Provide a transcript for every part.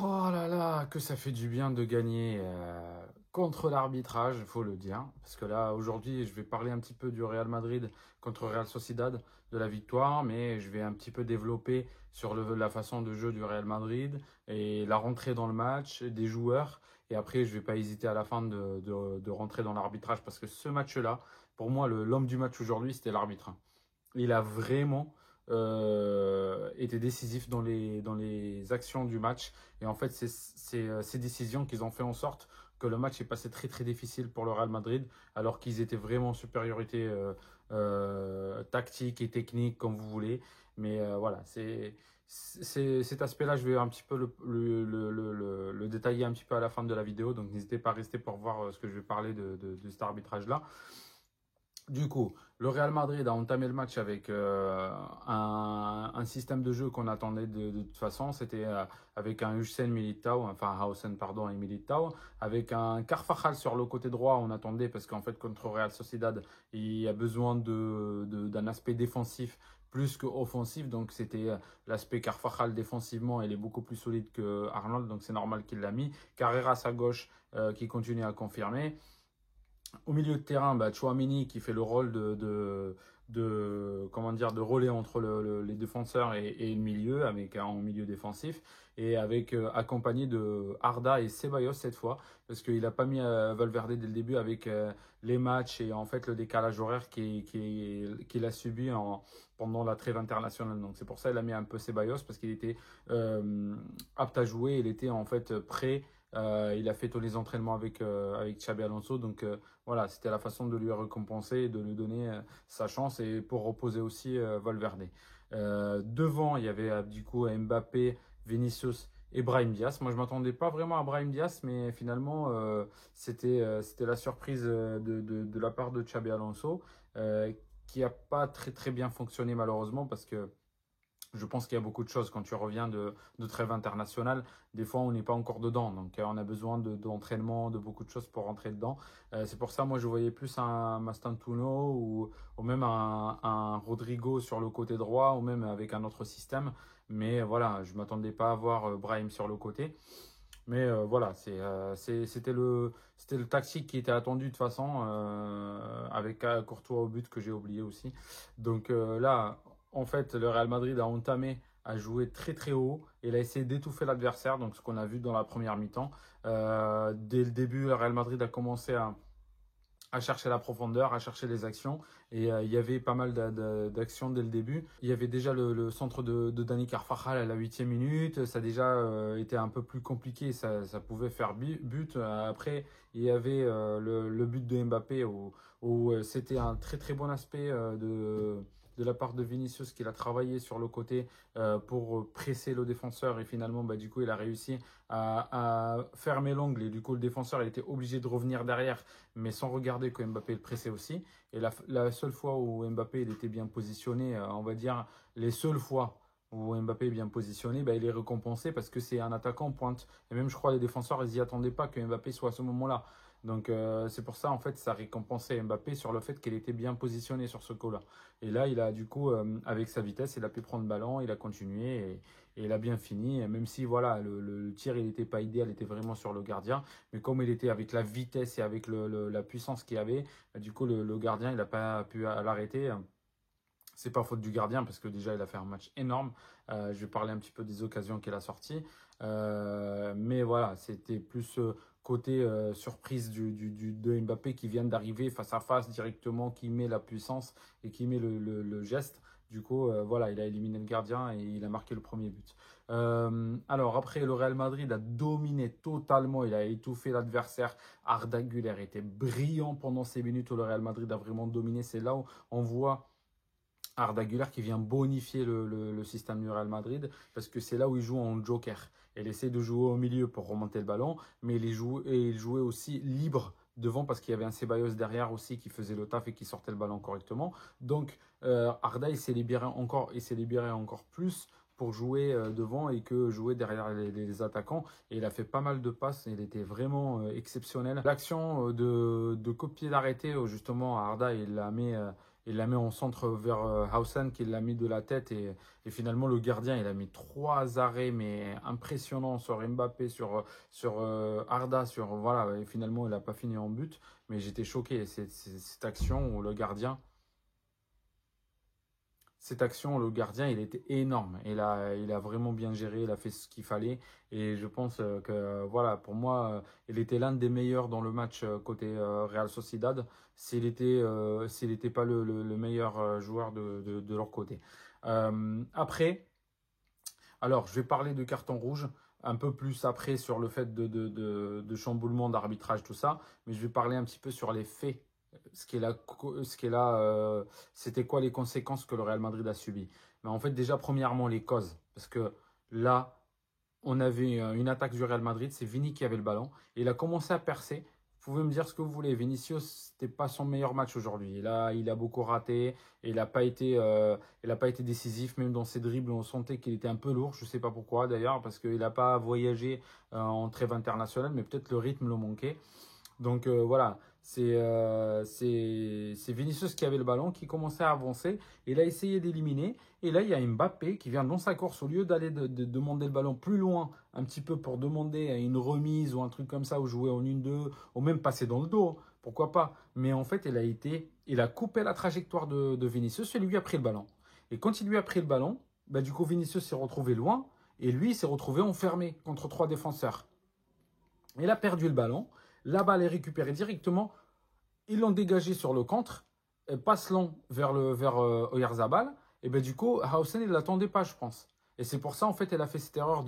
Oh là là, que ça fait du bien de gagner contre l'arbitrage, il faut le dire. Parce que là, aujourd'hui, je vais parler un petit peu du Real Madrid contre Real Sociedad, de la victoire, mais je vais un petit peu développer sur la façon de jeu du Real Madrid et la rentrée dans le match des joueurs. Et après, je vais pas hésiter à la fin de rentrer dans l'arbitrage parce que ce match-là, pour moi, l'homme du match aujourd'hui, c'était l'arbitre. Il a vraiment été décisif dans les actions du match. Et en fait, c'est ces décisions qu'ils ont fait en sorte que le match est passé très très difficile pour le Real Madrid, alors qu'ils étaient vraiment en supériorité tactique et technique, comme vous voulez. Mais voilà, cet aspect-là, je vais un petit peu le détailler un petit peu à la fin de la vidéo. Donc n'hésitez pas à rester pour voir ce que je vais parler de cet arbitrage-là. Du coup, le Real Madrid a entamé le match avec un système de jeu qu'on attendait de toute façon. C'était avec un Hussein Militao, enfin Hausen pardon et Militao, avec un Carvajal sur le côté droit. On attendait parce qu'en fait contre Real Sociedad, il y a besoin d'un aspect défensif plus qu'offensif. Donc c'était l'aspect Carvajal défensivement, il est beaucoup plus solide que Arnold, donc c'est normal qu'il l'a mis. Carreras à gauche qui continue à confirmer. Au milieu de terrain, bah, Chouameni qui fait le rôle comment dire, de relais entre les défenseurs et le milieu, avec en milieu défensif, et avec accompagné de Arda et Ceballos cette fois, parce qu'il n'a pas mis Valverde dès le début avec les matchs et en fait le décalage horaire qu'il a subi pendant la trêve internationale. Donc c'est pour ça qu'il a mis un peu Ceballos, parce qu'il était apte à jouer, il était en fait prêt. Il a fait tous les entraînements avec Xabi Alonso, donc voilà, c'était la façon de lui récompenser et de lui donner sa chance et pour reposer aussi Valverde. Devant, il y avait du coup Mbappé, Vinicius et Brahim Diaz. Moi, je m'attendais pas vraiment à Brahim Diaz, mais finalement, c'était la surprise de la part de Xabi Alonso, qui a pas très très bien fonctionné malheureusement parce que je pense qu'il y a beaucoup de choses quand tu reviens de trêve internationale. Des fois, on n'est pas encore dedans. Donc, on a besoin d'entraînement, de beaucoup de choses pour rentrer dedans. C'est pour ça, moi, je voyais plus un Mastantuono ou même un Rodrigo sur le côté droit ou même avec un autre système. Mais voilà, je m'attendais pas à voir Brahim sur le côté. Mais voilà, c'était le tactique qui était attendu de toute façon, avec Courtois au but que j'ai oublié aussi. Donc là, en fait, le Real Madrid a entamé à jouer très très haut. Il a essayé d'étouffer l'adversaire, donc ce qu'on a vu dans la première mi-temps. Dès le début, le Real Madrid a commencé à chercher la profondeur, à chercher les actions. Et il y avait pas mal d'actions dès le début. Il y avait déjà le centre de Dani Carvajal à la 8e minute. Ça a déjà été un peu plus compliqué. Ça pouvait faire but. Après, il y avait le but de Mbappé où c'était un très très bon aspect de la part de Vinicius qu'il a travaillé sur le côté pour presser le défenseur et finalement bah, du coup il a réussi à fermer l'angle et du coup le défenseur il était obligé de revenir derrière mais sans regarder que Mbappé le pressait aussi. Et la seule fois où Mbappé il était bien positionné, on va dire les seules fois où Mbappé est bien positionné, bah, il est récompensé parce que c'est un attaquant pointe. Et même je crois les défenseurs, ils n'y attendaient pas que Mbappé soit à ce moment-là. Donc c'est pour ça en fait ça récompensait Mbappé sur le fait qu'il était bien positionné sur ce coup-là. Et là il a du coup avec sa vitesse il a pu prendre le ballon, il a continué et il a bien fini. Et même si voilà le tir il n'était pas idéal, il était vraiment sur le gardien, mais comme il était avec la vitesse et avec la puissance qu'il avait, du coup le gardien il n'a pas pu l'arrêter. C'est pas faute du gardien parce que déjà il a fait un match énorme. Je vais parler un petit peu des occasions qu'il a sorties. Mais voilà, c'était plus côté surprise de Mbappé qui vient d'arriver face à face directement, qui met la puissance et qui met le geste. Du coup, voilà, il a éliminé le gardien et il a marqué le premier but. Alors après, le Real Madrid a dominé totalement, il a étouffé l'adversaire. Arda Güler était brillant pendant ces minutes où le Real Madrid a vraiment dominé. C'est là où on voit Arda Güler qui vient bonifier le système du Real Madrid parce que c'est là où il joue en joker. Il essaie de jouer au milieu pour remonter le ballon, mais il jouait aussi libre devant parce qu'il y avait un Ceballos derrière aussi qui faisait le taf et qui sortait le ballon correctement. Donc Arda il s'est libéré encore plus pour jouer devant et que jouer derrière les attaquants. Et il a fait pas mal de passes, il était vraiment exceptionnel. L'action de coup de pied d'arrêté, justement, Arda, il la met en centre vers Hausen qui l'a mis de la tête et finalement le gardien il a mis 3 arrêts mais impressionnants sur Mbappé, sur Arda, voilà, et finalement il n'a pas fini en but, mais j'étais choqué, cette action où le gardien, il était énorme. Il a vraiment bien géré, il a fait ce qu'il fallait. Et je pense que, voilà, pour moi, il était l'un des meilleurs dans le match côté Real Sociedad, s'il était pas le meilleur joueur de leur côté. Après, alors, je vais parler de carton rouge un peu plus après sur le fait de chamboulement d'arbitrage, tout ça. Mais je vais parler un petit peu sur les faits. C'était quoi les conséquences que le Real Madrid a subies. Mais en fait, déjà, premièrement, les causes. Parce que là, on avait une attaque du Real Madrid, c'est Vini qui avait le ballon. Et il a commencé à percer. Vous pouvez me dire ce que vous voulez. Vinicius, c'était pas son meilleur match aujourd'hui. Là, il a beaucoup raté et il a pas été décisif. Même dans ses dribbles, on sentait qu'il était un peu lourd. Je sais pas pourquoi d'ailleurs, parce qu'il n'a pas voyagé en trêve internationale, mais peut-être le rythme le manquait. Donc voilà, c'est Vinicius qui avait le ballon, qui commençait à avancer. Il a essayé d'éliminer. Et là, il y a Mbappé qui vient dans sa course. Au lieu d'aller de demander le ballon plus loin, un petit peu pour demander une remise ou un truc comme ça, ou jouer en 1-2, ou même passer dans le dos, pourquoi pas. Mais en fait, il a coupé la trajectoire de Vinicius et lui a pris le ballon. Et quand il lui a pris le ballon, bah, du coup, Vinicius s'est retrouvé loin. Et lui, il s'est retrouvé enfermé contre 3 défenseurs. Il a perdu le ballon. La balle est récupérée directement. Ils l'ont dégagé sur le contre. Passe long vers Oyarzabal. Et ben du coup, Hausen, il ne l'attendait pas, je pense. Et c'est pour ça, en fait, elle a fait cette erreur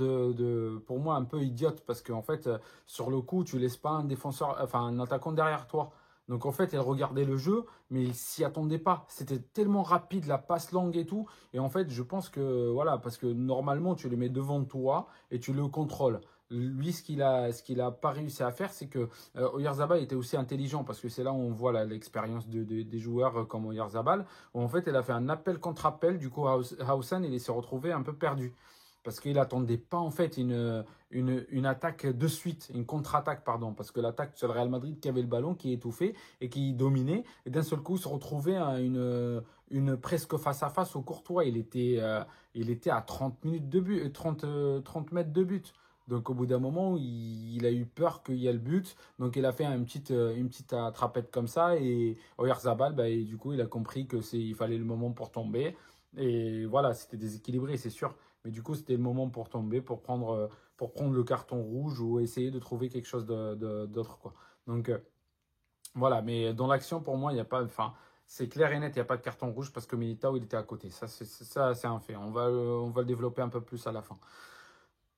pour moi, un peu idiote. Parce qu'en fait, sur le coup, tu laisses pas un défenseur, enfin, un attaquant derrière toi. Donc, en fait, elle regardait le jeu, mais il s'y attendait pas. C'était tellement rapide, la passe longue et tout. Et en fait, je pense que, voilà, parce que normalement, tu le mets devant toi et tu le contrôles. Lui, ce qu'il a pas réussi à faire, c'est que Oyarzabal était aussi intelligent parce que c'est là où on voit l'expérience des joueurs comme Oyarzabal. Où en fait, elle a fait un appel contre appel. Du coup, Hausen, il s'est retrouvé un peu perdu parce qu'il attendait pas en fait une attaque de suite, une contre-attaque, pardon, parce que l'attaque sur le Real Madrid qui avait le ballon, qui étouffait et qui dominait, et d'un seul coup se retrouvait à une presque face à face au Courtois. Il était à 30 minutes de but, 30 mètres de but. Donc au bout d'un moment, il a eu peur qu'il y ait le but. Donc il a fait une petite attrapette comme ça. Et Oyarzabal, bah, et du coup, il a compris il fallait le moment pour tomber. Et voilà, c'était déséquilibré, c'est sûr. Mais du coup, c'était le moment pour tomber, pour prendre le carton rouge ou essayer de trouver quelque chose d'autre, quoi. Donc voilà, mais dans l'action, pour moi, il n'y a pas. Enfin, c'est clair et net, il n'y a pas de carton rouge parce que Militao, il était à côté. Ça, c'est un fait. On va le développer un peu plus à la fin.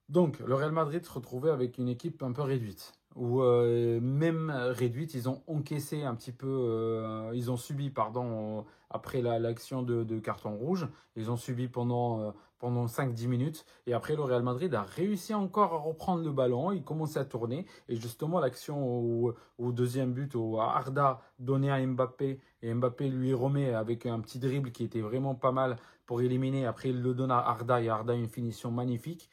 Donc, le Real Madrid se retrouvait avec une équipe un peu réduite. Ou même réduite, ils ont encaissé un petit peu, ils ont subi, pardon, après l'action de carton rouge, ils ont subi pendant 5-10 minutes. Et après, le Real Madrid a réussi encore à reprendre le ballon, il commençait à tourner. Et justement, l'action au deuxième but, où Arda donnait à Mbappé, et Mbappé lui remet avec un petit dribble qui était vraiment pas mal pour éliminer. Après, il le donne à Arda, et Arda, une finition magnifique.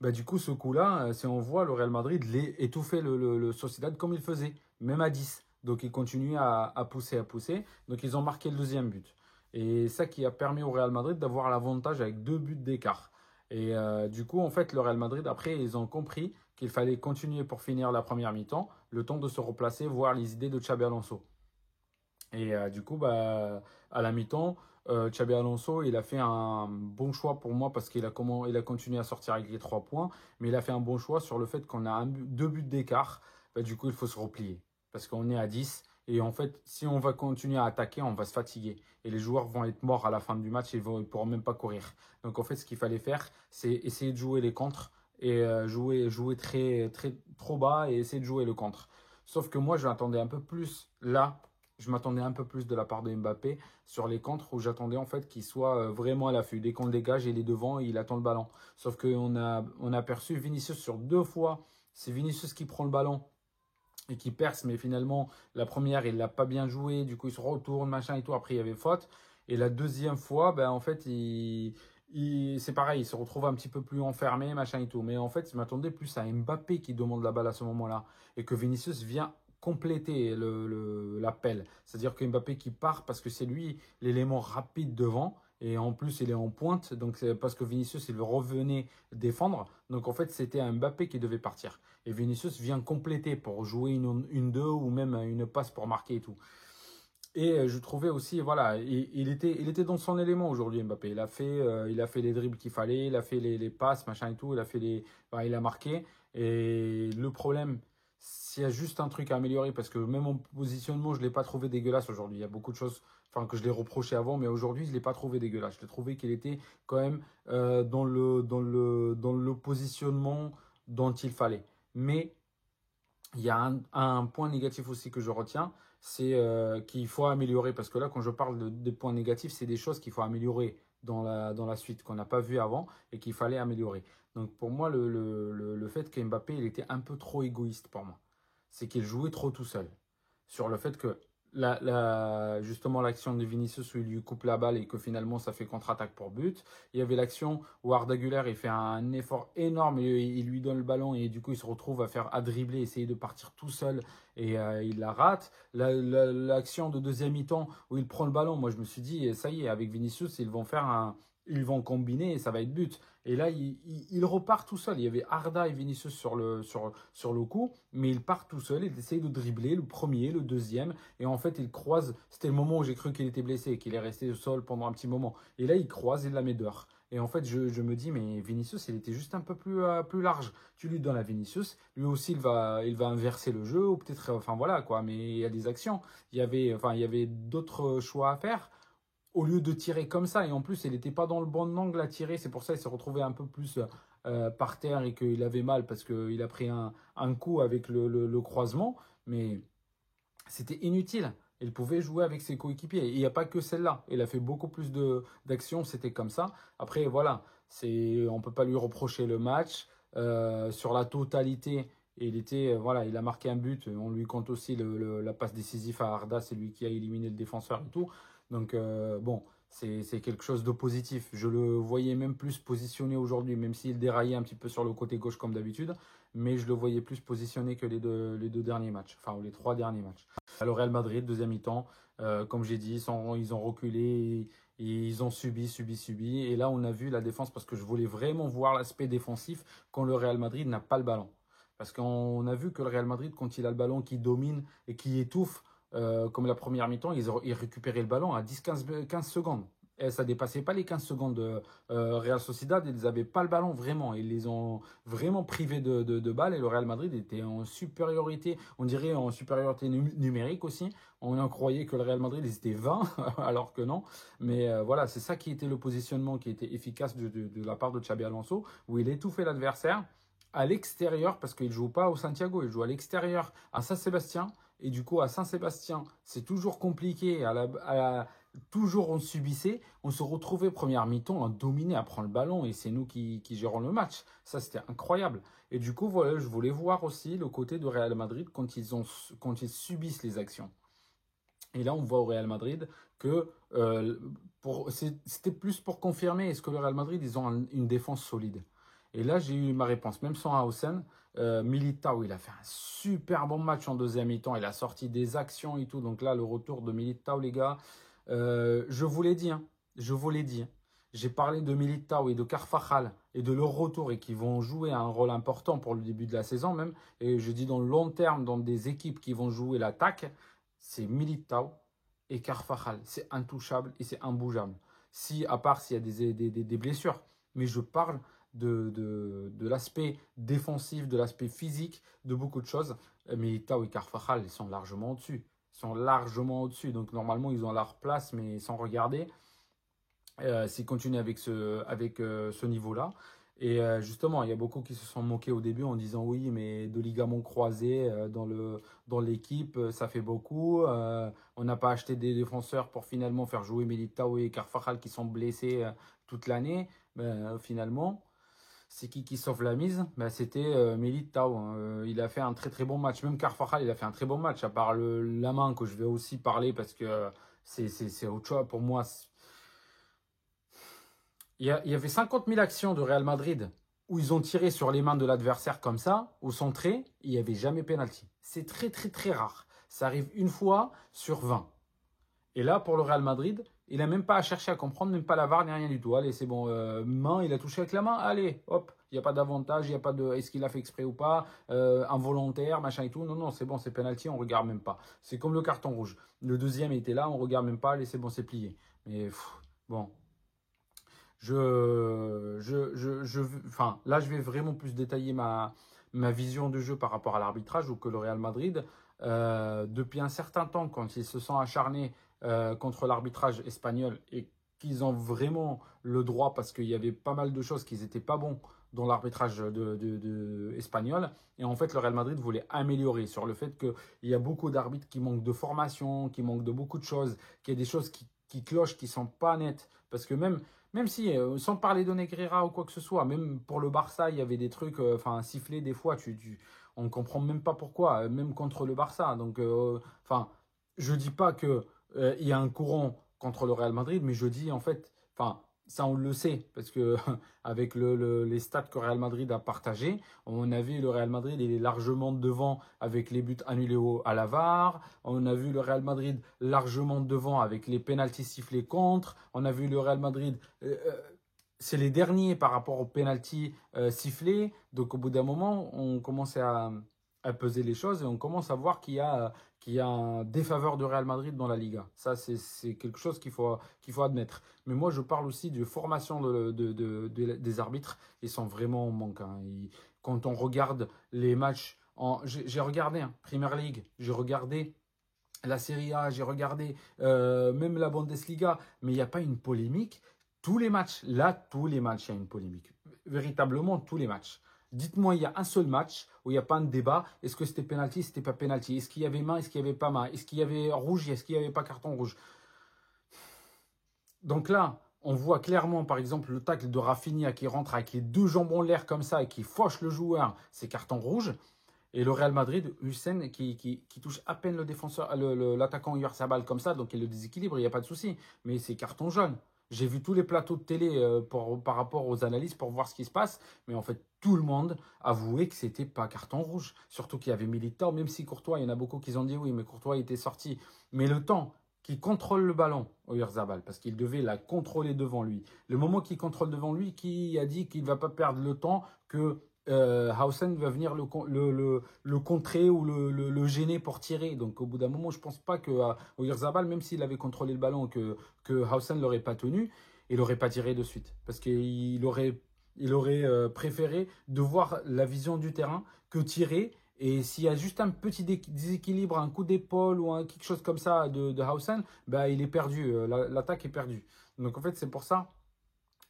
Bah, du coup, ce coup-là, si on voit le Real Madrid étouffer le Sociedad comme il faisait, même à 10. Donc, ils continuaient à pousser, à pousser. Donc, ils ont marqué le deuxième but. Et ça qui a permis au Real Madrid d'avoir l'avantage avec 2 buts d'écart. Et du coup, en fait, le Real Madrid, après, ils ont compris qu'il fallait continuer pour finir la première mi-temps, le temps de se replacer, voir les idées de Xabi Alonso. Et du coup, bah, à la mi-temps, Xabi Alonso, il a fait un bon choix pour moi parce qu'il a continué à sortir avec les 3 points, mais il a fait un bon choix sur le fait qu'on a 2 buts d'écart. Bah, du coup, il faut se replier parce qu'on est à 10. Et en fait, si on va continuer à attaquer, on va se fatiguer. Et les joueurs vont être morts à la fin du match et ils ne pourront même pas courir. Donc en fait, ce qu'il fallait faire, c'est essayer de jouer les contres et jouer très, très, trop bas et essayer de jouer le contre. Sauf que moi, je m'attendais un peu plus là. Je m'attendais un peu plus de la part de Mbappé sur les contres où j'attendais en fait qu'il soit vraiment à l'affût. Dès qu'on le dégage, il est devant et il attend le ballon. Sauf qu'on a perçu Vinicius sur 2 fois. C'est Vinicius qui prend le ballon et qui perce, mais finalement, la première, il l'a pas bien joué. Du coup, il se retourne, machin et tout. Après, il y avait faute. Et la deuxième fois, ben, en fait, c'est pareil, il se retrouve un petit peu plus enfermé, machin et tout. Mais en fait, je m'attendais plus à Mbappé qui demande la balle à ce moment-là et que Vinicius vient compléter l'appel. C'est-à-dire que Mbappé qui part parce que c'est lui l'élément rapide devant. Et en plus, il est en pointe, donc c'est parce que Vinicius, il revenait défendre. Donc en fait, c'était un Mbappé qui devait partir. Et Vinicius vient compléter pour jouer une 2 ou même une passe pour marquer et tout. Et je trouvais aussi, voilà, il était dans son élément aujourd'hui, Mbappé. Il a fait les dribbles qu'il fallait, il a fait les passes, machin et tout, il a marqué. Et le problème, s'il y a juste un truc à améliorer, parce que même en positionnement, je ne l'ai pas trouvé dégueulasse aujourd'hui. Il y a beaucoup de choses, enfin, que je l'ai reproché avant, mais aujourd'hui, je ne l'ai pas trouvé dégueulasse. Je l'ai trouvé qu'il était quand même dans le positionnement dont il fallait. Mais il y a un point négatif aussi que je retiens, c'est qu'il faut améliorer. Parce que là, quand je parle de points négatifs, c'est des choses qu'il faut améliorer dans la suite, qu'on n'a pas vu avant et qu'il fallait améliorer. Donc pour moi, le fait qu'Mbappé, il était un peu trop égoïste pour moi. C'est qu'il jouait trop tout seul. Sur le fait que justement l'action de Vinicius où il lui coupe la balle et que finalement ça fait contre-attaque pour but. Il y avait l'action où Arda Güler il fait un effort énorme et il lui donne le ballon et du coup il se retrouve à dribbler, essayer de partir tout seul et il la rate. L'action de deuxième mi-temps où il prend le ballon, moi je me suis dit ça y est, avec Vinicius ils vont combiner et ça va être but. Et là, il repart tout seul. Il y avait Arda et Vinicius sur le coup, mais il part tout seul. Il essaye de dribbler le premier, le deuxième. Et en fait, il croise. C'était le moment où j'ai cru qu'il était blessé et qu'il est resté au sol pendant un petit moment. Et là, il croise, il la met dehors. Et en fait, je me dis, mais Vinicius, il était juste un peu plus large. Tu lui donnes à Vinicius, lui aussi, il va inverser le jeu, ou peut-être, enfin voilà quoi. Mais il y a des actions. Il y avait d'autres choix à faire au lieu de tirer comme ça. Et en plus, il n'était pas dans le bon angle à tirer. C'est pour ça qu'il s'est retrouvé un peu plus par terre et qu'il avait mal parce qu'il a pris un coup avec le croisement. Mais c'était inutile. Il pouvait jouer avec ses coéquipiers. Il n'y a pas que celle-là. Il a fait beaucoup plus d'actions. C'était comme ça. Après, voilà. On ne peut pas lui reprocher le match. Sur la totalité, voilà, il a marqué un but. On lui compte aussi la passe décisive à Arda. C'est lui qui a éliminé le défenseur et tout. Donc, bon, c'est quelque chose de positif. Je le voyais même plus positionné aujourd'hui, même s'il déraillait un petit peu sur le côté gauche comme d'habitude. Mais je le voyais plus positionné que les deux derniers matchs, enfin, ou les 3 derniers matchs. Le Real Madrid, deuxième mi-temps, comme j'ai dit, ils ont reculé, et ils ont subi. Et là, on a vu la défense parce que je voulais vraiment voir l'aspect défensif quand le Real Madrid n'a pas le ballon. Parce qu'on a vu que le Real Madrid, quand il a le ballon, qui domine et qui étouffe, comme la première mi-temps, ils récupéraient le ballon à 10-15 secondes. Et ça dépassait pas les 15 secondes de Real Sociedad. Ils n'avaient pas le ballon vraiment. Ils les ont vraiment privés de balles. Et le Real Madrid était en supériorité, on dirait en supériorité numérique aussi. On en croyait que le Real Madrid, ils étaient 20, alors que non. Mais voilà, c'est ça qui était le positionnement qui était efficace de la part de Xabi Alonso, où il étouffait l'adversaire à l'extérieur, parce qu'il ne joue pas au Santiago, il joue à l'extérieur, à Saint-Sébastien. Et du coup, à Saint-Sébastien, c'est toujours compliqué. Toujours, on subissait. On se retrouvait première mi-temps à dominer, à prendre le ballon. Et c'est nous qui gérons le match. Ça, c'était incroyable. Et du coup, voilà, je voulais voir aussi le côté de Real Madrid quand ils subissent les actions. Et là, on voit au Real Madrid que c'était plus pour confirmer est-ce que le Real Madrid, ils ont une défense solide. Et là, j'ai eu ma réponse. Même sans Hausen, Militao, il a fait un super bon match en deuxième mi-temps. Il a sorti des actions et tout. Donc là, le retour de Militao, les gars, je vous l'ai dit. Je vous l'ai dit. J'ai parlé de Militao et de Carvajal et de leur retour et qui vont jouer un rôle important pour le début de la saison même. Et je dis dans le long terme, dans des équipes qui vont jouer l'attaque, c'est Militao et Carvajal. C'est intouchable et c'est imbougeable. À part s'il y a des blessures. Mais je parle de l'aspect défensif, de l'aspect physique, de beaucoup de choses. Militao et Carvajal, ils sont largement au-dessus. Ils sont largement au-dessus. Donc normalement, ils ont leur place, mais sans regarder. S'ils continuent avec ce niveau-là. Et justement, il y a beaucoup qui se sont moqués au début en disant oui, mais deux ligaments croisés dans l'équipe, ça fait beaucoup. On n'a pas acheté des défenseurs pour finalement faire jouer Militao et Carvajal qui sont blessés toute l'année. Finalement, c'est qui sauve la mise? C'était Militao. Il a fait un très très bon match. Même Carvajal, il a fait un très bon match, à part la main que je vais aussi parler parce que c'est autre chose. Pour moi, il y avait 50 000 actions de Real Madrid où ils ont tiré sur les mains de l'adversaire comme ça, au centré, il n'y avait jamais pénalty. c'est très très très rare. Ça arrive une fois sur 20. Et là, pour le Real Madrid, il n'a même pas à chercher à comprendre, même pas la VAR ni rien du tout. Allez, c'est bon, main, il a touché avec la main, allez, hop, il n'y a pas d'avantage, il n'y a pas de est-ce qu'il a fait exprès ou pas, involontaire, machin et tout. Non, non, c'est bon, c'est penalty, on regarde même pas. C'est comme le carton rouge. Le deuxième était là, on regarde même pas, allez, c'est bon, c'est plié. Mais bon, enfin, là, je vais vraiment plus détailler ma vision du jeu par rapport à l'arbitrage, ou que le Real Madrid, depuis un certain temps, quand ils se sont acharnés contre l'arbitrage espagnol et qu'ils ont vraiment le droit, parce qu'il y avait pas mal de choses qui n'étaient pas bons dans l'arbitrage espagnol, et en fait le Real Madrid voulait améliorer sur le fait qu'il y a beaucoup d'arbitres qui manquent de formation, qui manquent de beaucoup de choses, qu'il y a des choses qui clochent, qui sont pas nettes, parce que même si, sans parler de Negreira ou quoi que ce soit, même pour le Barça, il y avait des trucs, enfin, sifflés des fois, on ne comprend même pas pourquoi, même contre le Barça. Donc, enfin, je dis pas que il y a un courant contre le Real Madrid, mais je dis en fait, enfin, ça on le sait, parce que avec les stats que Real Madrid a partagés, on a vu le Real Madrid, il est largement devant avec les buts annulés à la VAR. On a vu le Real Madrid largement devant avec les pénaltys sifflés contre. On a vu le Real Madrid, c'est les derniers par rapport aux pénaltys sifflés. Donc au bout d'un moment, on commence à peser les choses et on commence à voir qu'il y a un défaveur de Real Madrid dans la Liga. Ça, c'est quelque chose qu'il faut admettre. Mais moi, je parle aussi de formation des arbitres. Ils sont vraiment en manque. Hein. Quand on regarde les matchs, j'ai regardé Premier League, j'ai regardé la Serie A, j'ai regardé même la Bundesliga, mais il n'y a pas une polémique. Tous les matchs, là, tous les matchs, il y a une polémique. Véritablement, tous les matchs. Dites-moi, il y a un seul match où il n'y a pas un débat. Est-ce que c'était penalty, c'était pas penalty? Est-ce qu'il y avait main, est-ce qu'il n'y avait pas main? Est-ce qu'il y avait rouge, est-ce qu'il n'y avait pas carton rouge? Donc là, on voit clairement, par exemple, le tacle de Rafinha qui rentre avec les deux jambes en l'air comme ça et qui fauche le joueur, c'est carton rouge. Et le Real Madrid, Hussein, qui touche à peine le défenseur, l'attaquant Oyarzabal comme ça, donc il le déséquilibre, il n'y a pas de souci. Mais c'est carton jaune. J'ai vu tous les plateaux de télé par rapport aux analyses pour voir ce qui se passe. Mais en fait, tout le monde avouait que c'était pas carton rouge. Surtout qu'il y avait Militao, même si Courtois, il y en a beaucoup qui ont dit oui, mais Courtois était sorti. Mais le temps qu'il contrôle le ballon, Oyarzabal, parce qu'il devait la contrôler devant lui. Le moment qu'il contrôle devant lui, qui a dit qu'il ne va pas perdre le temps, que Hausen va venir le contrer ou le gêner pour tirer. Donc au bout d'un moment, je ne pense pas que Oyarzabal, même s'il avait contrôlé le ballon, que Hausen ne l'aurait pas tenu, il n'aurait pas tiré de suite. Parce qu'il aurait préféré de voir la vision du terrain que tirer. Et s'il y a juste un petit déséquilibre, un coup d'épaule ou quelque chose comme ça de Hausen, bah, il est perdu, l'attaque est perdue. Donc en fait, c'est pour ça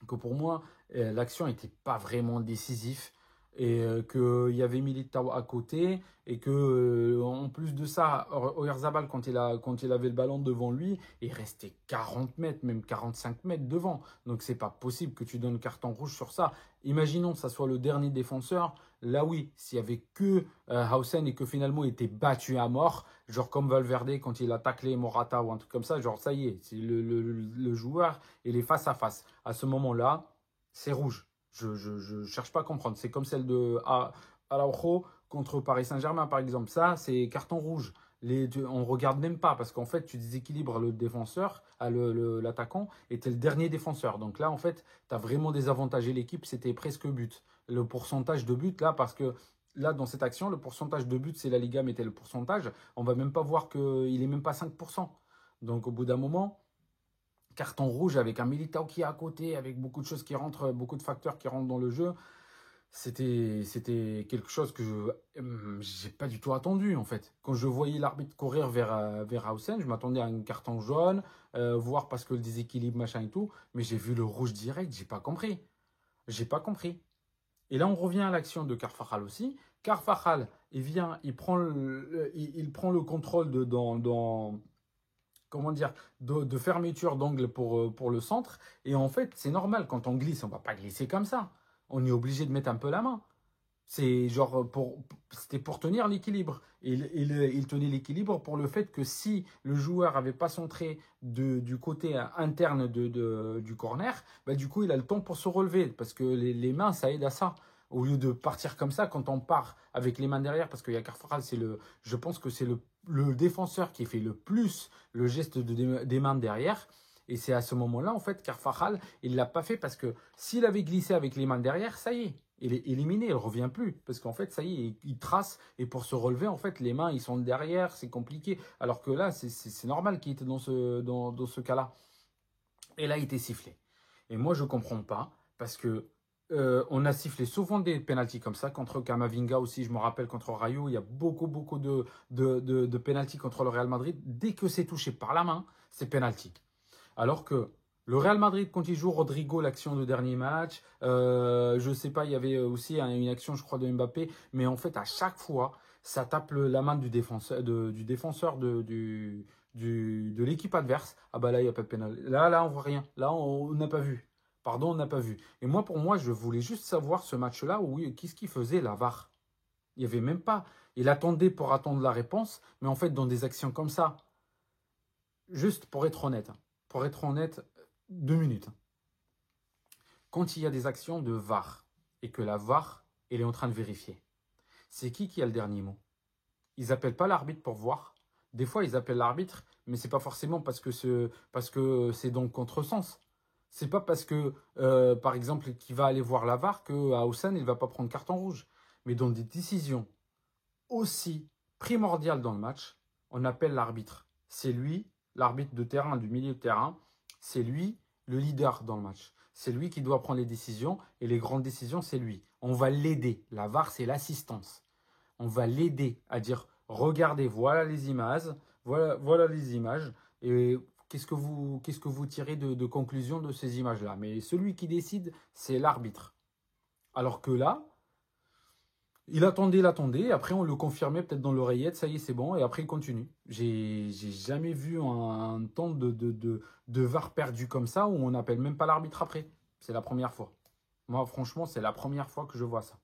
que pour moi, l'action n'était pas vraiment décisive et qu'il y avait Militao à côté et que en plus de ça, Oyarzabal, quand il avait le ballon devant lui, il restait 40 mètres, même 45 mètres devant. Donc c'est pas possible que tu donnes carton rouge sur ça. Imaginons que ça soit le dernier défenseur. Là oui, s'il y avait que Hausen et que finalement il était battu à mort, genre comme Valverde quand il a taclé Morata ou un truc comme ça, genre ça y est, c'est le joueur, il est face à face. À ce moment-là, c'est rouge. Je cherche pas à comprendre. C'est comme celle de Araujo contre Paris Saint-Germain, par exemple. Ça, c'est carton rouge. On regarde même pas parce qu'en fait, tu déséquilibres le défenseur, l'attaquant, et tu es le dernier défenseur. Donc là, en fait, tu as vraiment désavantagé l'équipe. C'était presque but. Le pourcentage de but, là, parce que là, dans cette action, le pourcentage de but, c'est la Liga mettait le pourcentage. On va même pas voir qu'il est même pas 5%. Donc au bout d'un moment, carton rouge avec un Militao qui est à côté, avec beaucoup de choses qui rentrent, beaucoup de facteurs qui rentrent dans le jeu. C'était quelque chose que je n'ai pas du tout attendu en fait. Quand je voyais l'arbitre courir vers Hausen, je m'attendais à un carton jaune, voir parce que le déséquilibre machin et tout, mais j'ai vu le rouge direct, j'ai pas compris. J'ai pas compris. Et là on revient à l'action de Carvajal aussi. Carvajal, il vient, il prend le contrôle comment dire, de fermeture d'angle pour le centre. Et en fait, c'est normal, quand on glisse, on ne va pas glisser comme ça. On est obligé de mettre un peu la main. C'est genre, c'était pour tenir l'équilibre. Il tenait l'équilibre pour le fait que si le joueur n'avait pas centré du côté interne du corner, bah, du coup, il a le temps pour se relever. Parce que les mains, ça aide à ça. Au lieu de partir comme ça, quand on part avec les mains derrière, parce qu'il y a Carvajal, je pense que c'est le défenseur qui fait le plus le geste des mains derrière. Et c'est à ce moment-là, en fait, Carvajal, il ne l'a pas fait parce que s'il avait glissé avec les mains derrière, ça y est, il est éliminé, il ne revient plus. Parce qu'en fait, ça y est, il trace. Et pour se relever, en fait, les mains, ils sont derrière, c'est compliqué. Alors que là, c'est normal qu'il était dans ce cas-là. Et là, il était sifflé. Et moi, je ne comprends pas parce que on a sifflé souvent des pénaltys comme ça. Contre Camavinga aussi, je me rappelle, contre Rayo, il y a beaucoup de pénaltys contre le Real Madrid. Dès que c'est touché par la main, c'est pénalty. Alors que le Real Madrid, quand il joue Rodrigo, l'action de dernier match, je ne sais pas, il y avait aussi une action, je crois, de Mbappé, mais en fait, à chaque fois, ça tape la main du défenseur, de l'équipe adverse. Ah bah là, il n'y a pas de pénal. Là, on voit rien. Là, on n'a pas vu. Pardon, on n'a pas vu. Et moi, pour moi, je voulais juste savoir ce match-là, oui, qu'est-ce qu'il faisait, la VAR? Il n'y avait même pas. Il attendait pour attendre la réponse, mais en fait, dans des actions comme ça, juste pour être honnête, 2 minutes. Quand il y a des actions de VAR et que la VAR, elle est en train de vérifier, c'est qui a le dernier mot? Ils n'appellent pas l'arbitre pour voir. Des fois, ils appellent l'arbitre, mais ce n'est pas forcément parce que c'est dans le contresens. C'est pas parce que, par exemple, qu'il va aller voir la VAR qu'à Haussmann, il ne va pas prendre carton rouge. Mais dans des décisions aussi primordiales dans le match, on appelle l'arbitre. C'est lui, l'arbitre de terrain, du milieu de terrain, c'est lui le leader dans le match. C'est lui qui doit prendre les décisions et les grandes décisions, c'est lui. On va l'aider. La VAR, c'est l'assistance. On va l'aider à dire, regardez, voilà les images, voilà les images, et qu'est-ce que vous tirez de conclusion de ces images-là? Mais celui qui décide, c'est l'arbitre. Alors que là, il attendait, après on le confirmait peut-être dans l'oreillette, ça y est, c'est bon, et après il continue. J'ai jamais vu un temps de VAR perdu comme ça où on n'appelle même pas l'arbitre après. C'est la première fois. Moi, franchement, c'est la première fois que je vois ça.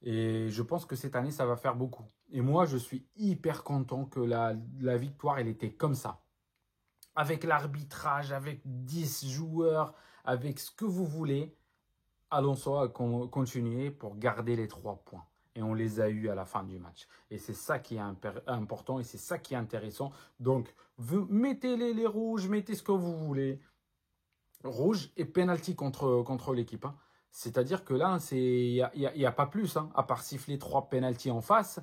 Et je pense que cette année, ça va faire beaucoup. Et moi, je suis hyper content que la victoire, elle était comme ça. Avec l'arbitrage, avec 10 joueurs, avec ce que vous voulez. Alonso a continué pour garder les 3 points. Et on les a eus à la fin du match. Et c'est ça qui est important et c'est ça qui est intéressant. Donc, mettez les rouges, mettez ce que vous voulez. Rouge et penalty contre l'équipe. Hein. C'est-à-dire que là, il n'y a pas plus, hein, à part siffler 3 pénaltys en face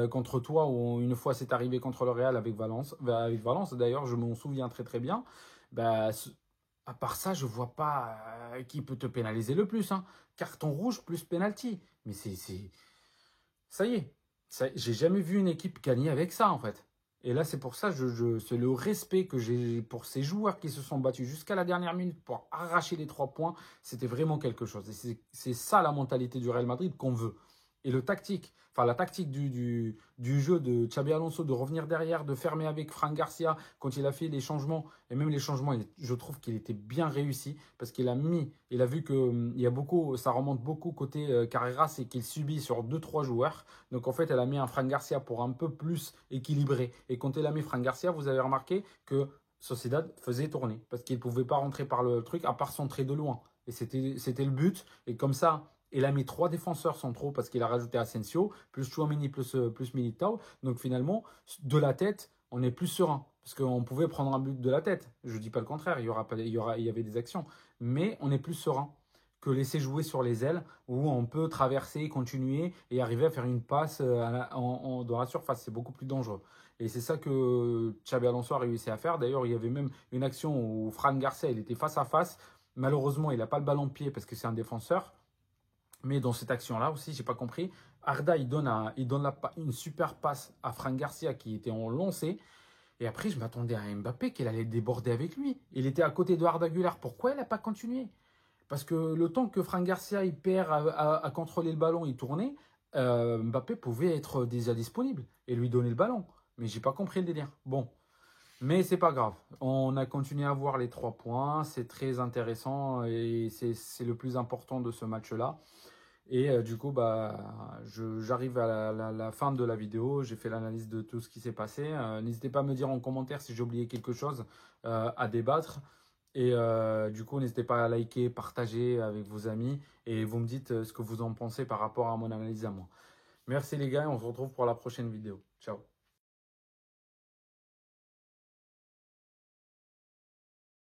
contre toi, ou une fois c'est arrivé contre le Real avec Valence. D'ailleurs, je m'en souviens très très bien. Bah, à part ça, je ne vois pas qui peut te pénaliser le plus. Hein. Carton rouge plus penalty. Mais ça y est. J'ai jamais vu une équipe gagner avec ça, en fait. Et là, c'est pour ça, c'est le respect que j'ai pour ces joueurs qui se sont battus jusqu'à la dernière minute pour arracher les 3 points. C'était vraiment quelque chose. Et c'est ça la mentalité du Real Madrid qu'on veut. Et la tactique du jeu de Xabi Alonso, de revenir derrière, de fermer avec Fran Garcia quand il a fait les changements. Et même les changements, je trouve qu'il était bien réussi parce qu'il a vu que ça remonte beaucoup côté Carreras et qu'il subit sur 2-3 joueurs. Donc en fait, elle a mis un Fran Garcia pour un peu plus équilibrer. Et quand elle a mis Fran Garcia, vous avez remarqué que Sociedad faisait tourner parce qu'il ne pouvait pas rentrer par le truc à part centrer de loin. Et c'était le but. Et comme ça, il a mis 3 défenseurs centraux parce qu'il a rajouté Asensio, plus Chouameni, plus Militao. Donc finalement, de la tête, on est plus serein. Parce qu'on pouvait prendre un but de la tête. Je ne dis pas le contraire, il y avait des actions. Mais on est plus serein que laisser jouer sur les ailes où on peut traverser, continuer et arriver à faire une passe dans la surface. C'est beaucoup plus dangereux. Et c'est ça que Xabi Alonso a réussi à faire. D'ailleurs, il y avait même une action où Fran Garcia, il était face à face. Malheureusement, il n'a pas le ballon de pied parce que c'est un défenseur. Mais dans cette action-là aussi, j'ai pas compris. Arda, il donne une super passe à Fran Garcia qui était en lancé. Et après, je m'attendais à Mbappé qu'il allait déborder avec lui. Il était à côté de Arda Güler. Pourquoi il n'a pas continué? Parce que le temps que Fran Garcia il perd à contrôler le ballon, il tournait, Mbappé pouvait être déjà disponible et lui donner le ballon. Mais j'ai pas compris le délire. Bon, mais c'est pas grave. On a continué à voir les 3 points. C'est très intéressant et c'est le plus important de ce match-là. Et du coup, j'arrive à la fin de la vidéo. J'ai fait l'analyse de tout ce qui s'est passé. N'hésitez pas à me dire en commentaire si j'ai oublié quelque chose à débattre. Et du coup, n'hésitez pas à liker, partager avec vos amis et vous me dites ce que vous en pensez par rapport à mon analyse à moi. Merci les gars et on se retrouve pour la prochaine vidéo. Ciao.